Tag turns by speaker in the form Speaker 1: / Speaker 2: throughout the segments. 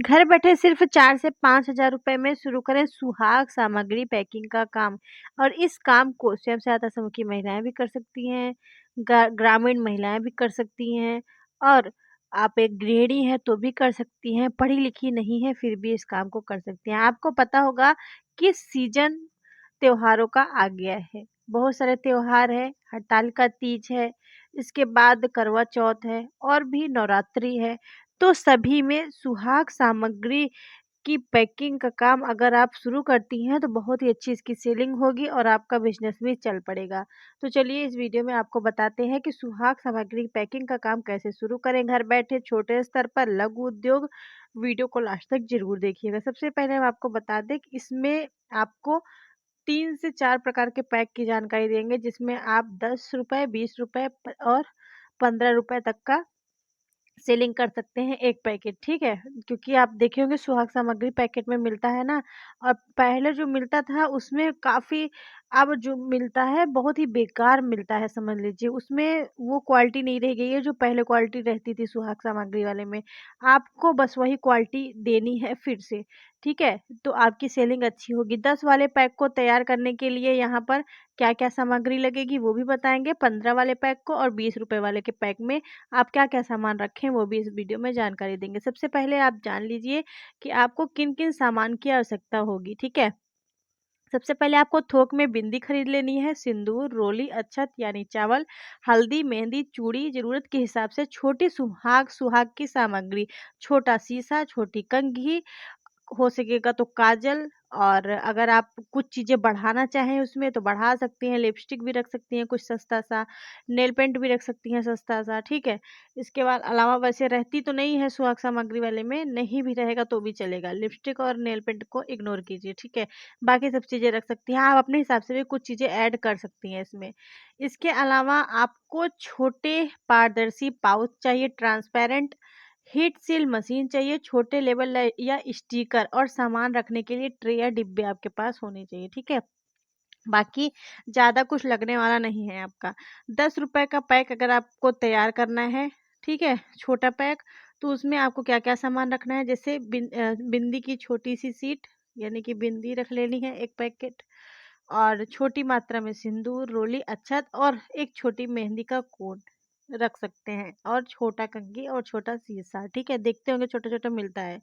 Speaker 1: घर बैठे सिर्फ 4 से 5,000 रुपए में शुरू करें सुहाग सामग्री पैकिंग का काम। और इस काम को स्वयं सहायता समूह की महिलाएं भी कर सकती हैं, ग्रामीण महिलाएं भी कर सकती हैं, और आप एक गृहिणी हैं तो भी कर सकती हैं, पढ़ी लिखी नहीं है फिर भी इस काम को कर सकती हैं। आपको पता होगा कि सीजन त्योहारों का आ गया है। बहुत सारे त्योहार है, हड़ताल का तीज है, इसके बाद करवा चौथ है और भी नवरात्रि है। तो सभी में सुहाग सामग्री की पैकिंग का काम अगर आप शुरू करती हैं तो बहुत ही अच्छी इसकी सेलिंग होगी और आपका बिजनेस भी चल पड़ेगा। तो चलिए इस वीडियो में आपको बताते हैं कि सुहाग सामग्री की पैकिंग का काम कैसे शुरू करें घर बैठे छोटे स्तर पर लघु उद्योग। वीडियो को लास्ट तक जरूर देखिएगा। सबसे पहले हम आपको बता दें कि इसमें आपको 3 से 4 प्रकार के पैक की जानकारी देंगे, जिसमें आप ₹10, ₹20 और ₹15 तक का सेलिंग कर सकते हैं एक पैकेट, ठीक है? क्योंकि आप देखे होंगे सुहाग सामग्री पैकेट में मिलता है ना, और पहले जो मिलता था उसमें काफ़ी, अब जो मिलता है बहुत ही बेकार मिलता है, समझ लीजिए। उसमें वो क्वालिटी नहीं रह गई है जो पहले क्वालिटी रहती थी सुहाग सामग्री वाले में। आपको बस वही क्वालिटी देनी है फिर से, ठीक है? तो आपकी सेलिंग अच्छी होगी। 10 वाले पैक को तैयार करने के लिए यहाँ पर क्या-क्या सामग्री लगेगी वो भी बताएँगे। 15 वाले पैक को और ₹20 वाले के पैक में आप क्या-क्या सामान रखें वो भी इस वीडियो में जानकारी देंगे। सबसे पहले आप जान लीजिए कि आपको किन-किन सामान की आवश्यकता होगी, ठीक है? सबसे पहले आपको थोक में बिंदी खरीद लेनी है, सिंदूर, रोली, अक्षत यानी चावल, हल्दी, मेहंदी, चूड़ी, ज़रूरत के हिसाब से छोटी सुहाग की सामग्री, छोटा शीशा, छोटी कंघी, हो सकेगा तो काजल। और अगर आप कुछ चीज़ें बढ़ाना चाहें उसमें तो बढ़ा सकती हैं, लिपस्टिक भी रख सकती हैं कुछ सस्ता सा, नेल पेंट भी रख सकती हैं सस्ता सा, ठीक है? इसके बाद अलावा वैसे रहती तो नहीं है सुहाग सामग्री वाले में, नहीं भी रहेगा तो भी चलेगा। लिपस्टिक और नेल पेंट को इग्नोर कीजिए, ठीक है? बाकी सब चीज़ें रख सकती हैं। आप अपने हिसाब से भी कुछ चीज़ें ऐड कर सकती हैं इसमें। इसके अलावा आपको छोटे पारदर्शी पाउच चाहिए, ट्रांसपेरेंट, हीट सील मशीन चाहिए, छोटे लेबल या स्टिकर, और सामान रखने के लिए ट्रे या डिब्बे आपके पास होने चाहिए, ठीक है? बाकी ज़्यादा कुछ लगने वाला नहीं है आपका। ₹10 का पैक अगर आपको तैयार करना है, ठीक है? छोटा पैक, तो उसमें आपको क्या-क्या सामान रखना है, जैसे बिंदी की छोटी-सी शीट यानी कि बिंदी रख लेनी है 1 पैकेट, और छोटी मात्रा में सिंदूर, रोली, अक्षत और एक छोटी मेहंदी का कोन रख सकते हैं, और छोटा कंघी और छोटा शीशा, ठीक है? देखते होंगे छोटा-छोटा मिलता है।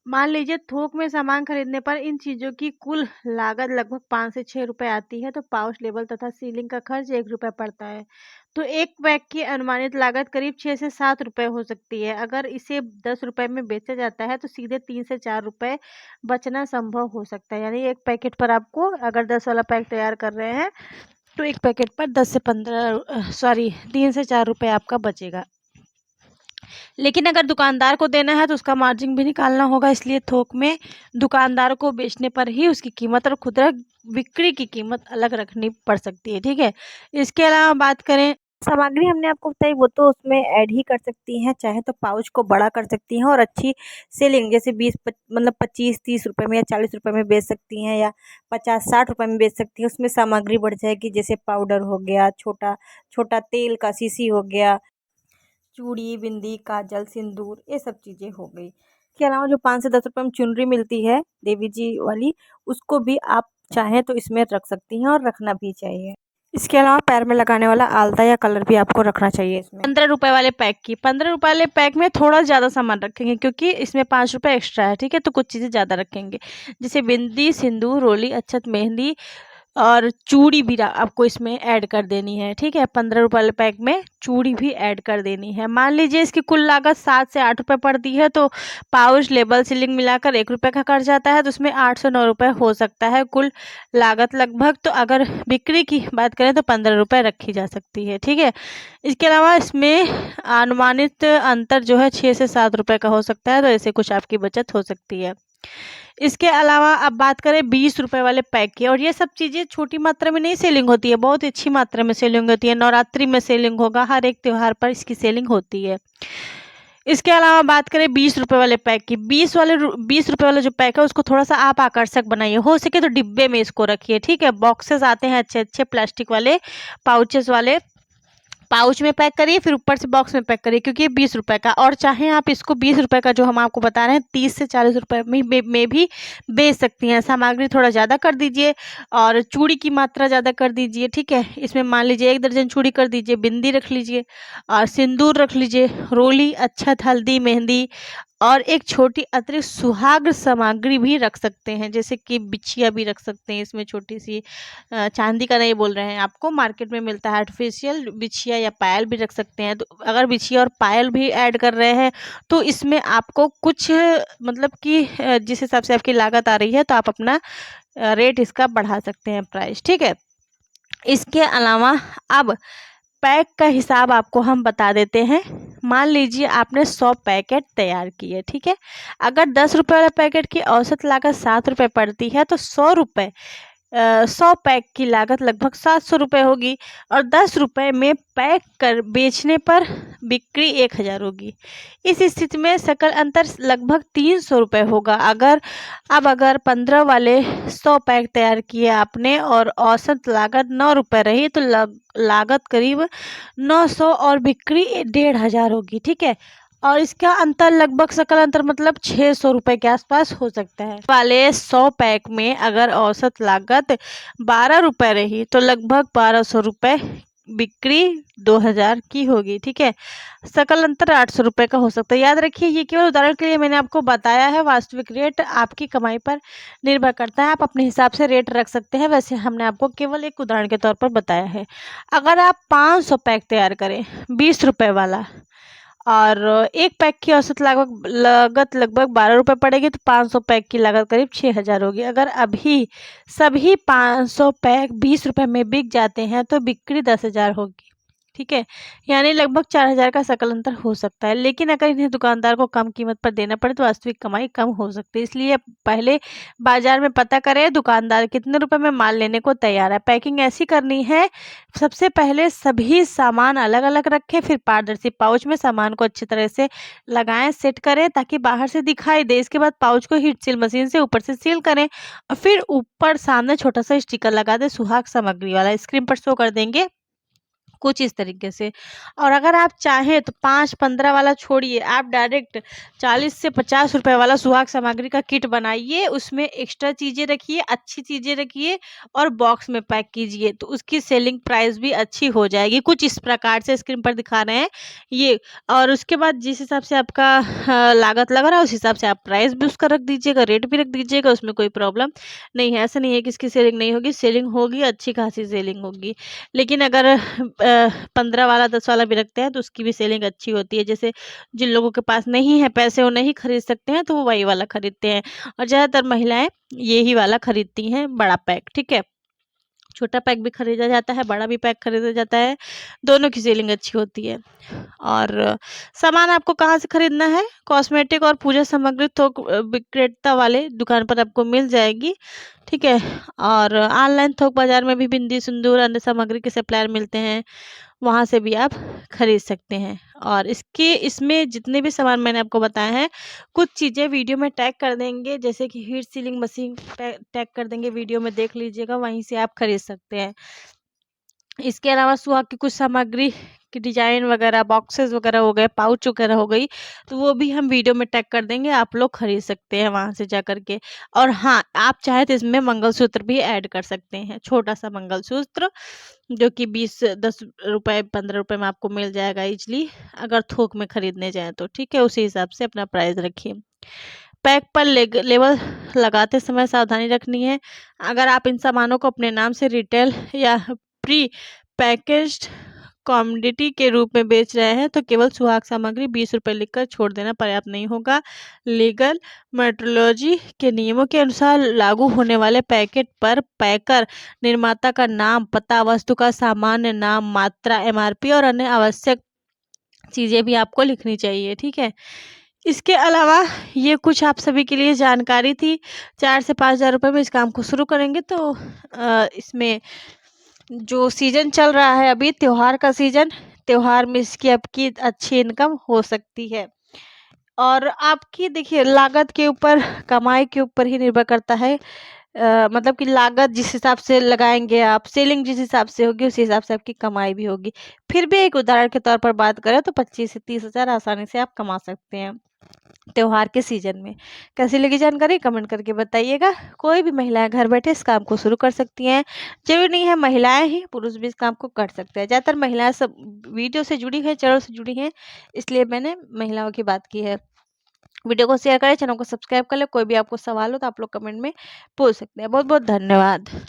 Speaker 1: मान लीजिए थोक में सामान खरीदने पर इन चीज़ों की कुल लागत लगभग 5 से ₹6 आती है, तो पाउच, लेबल तथा सीलिंग का खर्च ₹1 पड़ता है। तो एक बैग की अनुमानित लागत करीब 6 से ₹7 हो सकती है। अगर इसे ₹10 में बेचा जाता है तो सीधे 3 से ₹4 बचना संभव हो सकता है। यानी एक पैकेट पर आपको, अगर 10 वाला पैक तैयार कर रहे हैं तो एक पैकेट पर 3 से ₹4 आपका बचेगा। लेकिन अगर दुकानदार को देना है तो उसका मार्जिन भी निकालना होगा, इसलिए थोक में दुकानदार को बेचने पर ही उसकी कीमत और खुदरा बिक्री की कीमत अलग रखनी पड़ सकती है, ठीक है? इसके अलावा बात करें, सामग्री हमने आपको बताई वो तो उसमें ऐड ही कर सकती हैं, चाहे तो पाउच को बड़ा कर सकती हैं और अच्छी सेलिंग, जैसे 25-30 रुपए में या ₹40 में बेच सकती हैं, या 50-60 रुपए में बेच सकती हैं। उसमें सामग्री बढ़ जाएगी, जैसे पाउडर हो गया, छोटा छोटा तेल का शीशी हो गया, चूड़ी, बिंदी, काजल, सिंदूर, ये सब चीज़ें हो गई। इसके अलावा जो 5 से 10 रुपए में चुनरी मिलती है देवी जी वाली, उसको भी आप चाहें तो इसमें रख सकती हैं और रखना भी चाहिए। इसके अलावा पैर में लगाने वाला आलता या कलर भी आपको रखना चाहिए इसमें। ₹15 वाले पैक की, ₹15 वाले पैक में थोड़ा ज़्यादा सामान रखेंगे क्योंकि इसमें ₹5 एक्स्ट्रा है, ठीक है? तो कुछ चीज़ें ज़्यादा रखेंगे, जैसे बिंदी, सिंदूर, रोली, अक्षत, मेहंदी और चूड़ी भी आपको इसमें ऐड कर देनी है, ठीक है? ₹15 वाले पैक में चूड़ी भी ऐड कर देनी है। मान लीजिए इसकी कुल लागत 7 से ₹8 पड़ती है, तो पाउच, लेबल, सीलिंग मिलाकर ₹1 का खर्च आता है, तो उसमें ₹8 से ₹9 हो सकता है कुल लागत लगभग। तो अगर बिक्री की बात करें तो ₹15 रखी जा सकती है, ठीक है? इसके अलावा इसमें अनुमानित अंतर जो है 6 से ₹7 का हो सकता है, तो ऐसे कुछ आपकी बचत हो सकती है। इसके अलावा अब बात करें ₹20 वाले पैक की, और ये सब चीज़ें छोटी मात्रा में नहीं सेलिंग होती है, बहुत अच्छी मात्रा में सेलिंग होती है। नवरात्रि में सेलिंग होगा, हर एक त्योहार पर इसकी सेलिंग होती है। इसके अलावा बात करें ₹20 वाले पैक की, ₹20 वाला जो पैक है उसको थोड़ा-सा आप आकर्षक बनाइए, हो सके तो डिब्बे में इसको रखिए, ठीक है? बॉक्सेस आते हैं अच्छे-अच्छे प्लास्टिक वाले, पाउचेस वाले, पाउच में पैक करिए, फिर ऊपर से बॉक्स में पैक करिए, क्योंकि ये 20 रुपए का, और चाहे आप इसको 20 रुपए का जो हम आपको बता रहे हैं 30 से 40 रुपए में भी बेच सकती हैं। सामग्री थोड़ा ज़्यादा कर दीजिए और चूड़ी की मात्रा ज़्यादा कर दीजिए, ठीक है। इसमें मान लीजिए 1 दर्जन चूड़ी कर दीजिए, बिंदी रख लीजिए और सिंदूर रख लीजिए, रोली, अक्षत, हल्दी, मेहंदी और एक छोटी अतिरिक्त सुहाग सामग्री भी रख सकते हैं, जैसे कि बिछिया भी रख सकते हैं इसमें, छोटी सी चांदी का नहीं बोल रहे हैं, आपको मार्केट में मिलता है आर्टिफिशियल बिछिया, या पायल भी रख सकते हैं। तो अगर बिछिया और पायल भी ऐड कर रहे हैं तो इसमें आपको कुछ मतलब कि जिस हिसाब से आपकी लागत आ रही है तो आप अपना रेट इसका बढ़ा सकते हैं, प्राइस, ठीक है। इसके अलावा अब पैक का हिसाब आपको हम बता देते हैं। मान लीजिए आपने 100 पैकेट तैयार किए, ठीक है। अगर 10 रुपये वाला पैकेट की औसत लागत 7 रुपये पड़ती है तो 100 रुपये 100 पैक की लागत लगभग 700 रुपये होगी, और 10 रुपये में पैक कर बेचने पर बिक्री 1000 होगी। इस स्थिति में सकल अंतर लगभग 300 रुपये होगा। अगर 15 वाले 100 पैक तैयार किए आपने और औसत लागत 9 रुपये रही तो लागत करीब 900 और बिक्री 1500 होगी, ठीक है। और इसका अंतर लगभग सकल अंतर मतलब 600 रुपये के आसपास हो सकता है। वाले 100 पैक में अगर औसत लागत 12 रुपये रही तो लगभग 1200 रुपये, बिक्री 2000 की होगी, ठीक है। सकल अंतर 800 रुपये का हो सकता है। याद रखिए ये केवल उदाहरण के लिए मैंने आपको बताया है, वास्तविक रेट आपकी कमाई पर निर्भर करता है, आप अपने हिसाब से रेट रख सकते हैं। वैसे हमने आपको केवल एक उदाहरण के तौर पर बताया है। अगर आप 500 पैक तैयार करें 20 रुपये वाला, और एक पैक की औसत लागत लगभग 12 रुपये पड़ेगी, तो 500 पैक की लागत करीब 6000 होगी। अगर अभी सभी 500 पैक 20 रुपये में बिक जाते हैं तो बिक्री 10,000 होगी, ठीक है। यानी लगभग 4000 का सकल अंतर हो सकता है। लेकिन अगर इन्हें दुकानदार को कम कीमत पर देना पड़े तो वास्तविक कमाई कम हो सकती है। इसलिए पहले बाजार में पता करें दुकानदार कितने रुपए में माल लेने को तैयार है। पैकिंग ऐसी करनी है, सबसे पहले सभी सामान अलग अलग रखें, फिर पारदर्शी पाउच में सामान को अच्छी तरह से लगाएं, सेट करें ताकि बाहर से दिखाई दे। इसके बाद पाउच को हीट सील मशीन से ऊपर से सील करें और फिर ऊपर सामने छोटा सा स्टिकर लगा दें, सुहाग सामग्री वाला, स्क्रीन पर शो कर देंगे कुछ इस तरीके से। और अगर आप चाहें तो 5-15 वाला छोड़िए, आप डायरेक्ट 40 से 50 रुपए वाला सुहाग सामग्री का किट बनाइए, उसमें एक्स्ट्रा चीज़ें रखिए, अच्छी चीज़ें रखिए और बॉक्स में पैक कीजिए, तो उसकी सेलिंग प्राइस भी अच्छी हो जाएगी। कुछ इस प्रकार से स्क्रीन पर दिखा रहे हैं ये। और उसके बाद जिस हिसाब से आपका लागत लग रहा है उस हिसाब से आप प्राइस भी उसका रख दीजिएगा, रेट भी रख दीजिएगा, उसमें कोई प्रॉब्लम नहीं है। ऐसा नहीं है कि इसकी सेलिंग नहीं होगी, सेलिंग होगी, अच्छी खासी सेलिंग होगी। लेकिन अगर 15 वाला 10 वाला भी रखते हैं तो उसकी भी सेलिंग अच्छी होती है। जैसे जिन लोगों के पास नहीं है पैसे, वो नहीं खरीद सकते हैं तो वो वही वाला खरीदते हैं, और ज़्यादातर महिलाएं यही वाला खरीदती हैं, बड़ा पैक, ठीक है। छोटा पैक भी खरीदा जाता है, बड़ा भी पैक खरीदा जाता है, दोनों की सेलिंग अच्छी होती है। और सामान आपको कहाँ से खरीदना है? कॉस्मेटिक और पूजा सामग्री थोक विक्रेता वाले दुकान पर आपको मिल जाएगी, ठीक है। और ऑनलाइन थोक बाजार में भी बिंदी, सिंदूर, अन्य सामग्री के सप्लायर मिलते हैं, वहाँ से भी आप खरीद सकते हैं। और इसमें जितने भी सामान मैंने आपको बताए हैं, कुछ चीज़ें वीडियो में टैग कर देंगे, जैसे कि हीट सीलिंग मशीन टैग कर देंगे, वीडियो में देख लीजिएगा, वहीं से आप खरीद सकते हैं। इसके अलावा सुहाग की कुछ सामग्री की डिजाइन वगैरह, बॉक्सेस वगैरह हो गए, पाउच वगैरह हो गई, तो वो भी हम वीडियो में टैग कर देंगे, आप लोग खरीद सकते हैं वहां से जा करके। और हाँ, आप चाहे तो इसमें मंगलसूत्र भी ऐड कर सकते हैं, छोटा सा मंगलसूत्र जो कि 10 रुपए 15 रुपए में आपको मिल जाएगा इजली, अगर थोक में खरीदने जाए तो, ठीक है। उसी हिसाब से अपना प्राइस रखिए। पैक पर लेबल लगाते समय सावधानी रखनी है। अगर आप इन सामानों को अपने नाम से रिटेल या प्री पैकेज्ड कमोडिटी के रूप में बेच रहे हैं तो केवल सुहाग सामग्री 20 रुपये लिखकर छोड़ देना पर्याप्त नहीं होगा। लीगल मेट्रोलॉजी के नियमों के अनुसार लागू होने वाले पैकेट पर पैकर, निर्माता का नाम, पता, वस्तु का सामान्य नाम, मात्रा, एमआरपी और अन्य आवश्यक चीज़ें भी आपको लिखनी चाहिए, ठीक है। इसके अलावा ये कुछ आप सभी के लिए जानकारी थी। 4 से 5,000 रुपये में इस काम को शुरू करेंगे तो इसमें जो सीजन चल रहा है अभी, त्योहार का सीजन, त्योहार में इसकी आपकी अच्छी इनकम हो सकती है। और आपकी देखिए लागत के ऊपर, कमाई के ऊपर ही निर्भर करता है मतलब कि लागत जिस हिसाब से लगाएँगे आप, सेलिंग जिस हिसाब से होगी, उसी हिसाब से आपकी कमाई भी होगी। फिर भी एक उदाहरण के तौर पर बात करें तो 25 से 30,000 आसानी से आप कमा सकते हैं, त्योहार के सीज़न में। कैसी लगी जानकारी कमेंट करके बताइएगा। कोई भी महिलाएँ घर बैठे इस काम को शुरू कर सकती हैं। ज़रूरी नहीं है महिलाएँ ही, पुरुष भी इस काम को कर सकते हैं। ज़्यादातर महिलाएँ सब वीडियो से जुड़ी हैं, चैनल से जुड़ी हैं, इसलिए मैंने महिलाओं की बात की है। वीडियो को शेयर करें, चैनल को सब्सक्राइब कर लें। कोई भी आपको सवाल हो तो आप लोग कमेंट में पूछ सकते हैं। बहुत-बहुत धन्यवाद।